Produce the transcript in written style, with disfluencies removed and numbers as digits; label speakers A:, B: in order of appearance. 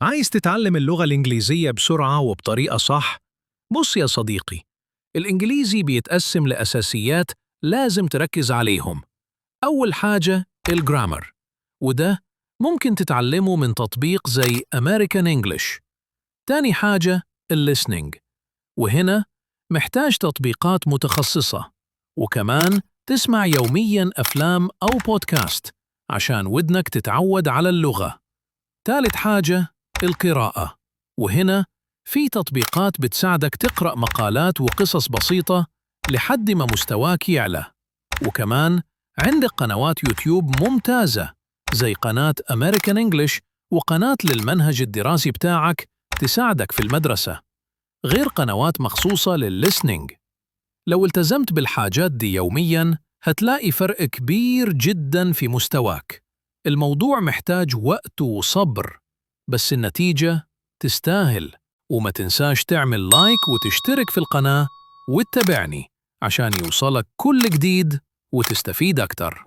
A: عايز تتعلم اللغة الإنجليزية بسرعة وبطريقة صح؟ بص يا صديقي، الإنجليزي بيتقسم لأساسيات لازم تركز عليهم. أول حاجة الجرامر، وده ممكن تتعلمه من تطبيق زي American English. تاني حاجة الليسننج، وهنا محتاج تطبيقات متخصصة، وكمان تسمع يومياً أفلام أو بودكاست عشان ودنك تتعود على اللغة. ثالث حاجة القراءة، وهنا في تطبيقات بتساعدك تقرأ مقالات وقصص بسيطة لحد ما مستواك يعلى. وكمان عندك قنوات يوتيوب ممتازة زي قناة American English وقناة للمنهج الدراسي بتاعك تساعدك في المدرسة، غير قنوات مخصوصة للليسنينج. لو التزمت بالحاجات دي يومياً هتلاقي فرق كبير جداً في مستواك. الموضوع محتاج وقت وصبر، بس النتيجة تستاهل. وما تنساش تعمل لايك وتشترك في القناة وتتابعني عشان يوصلك كل جديد وتستفيد أكتر.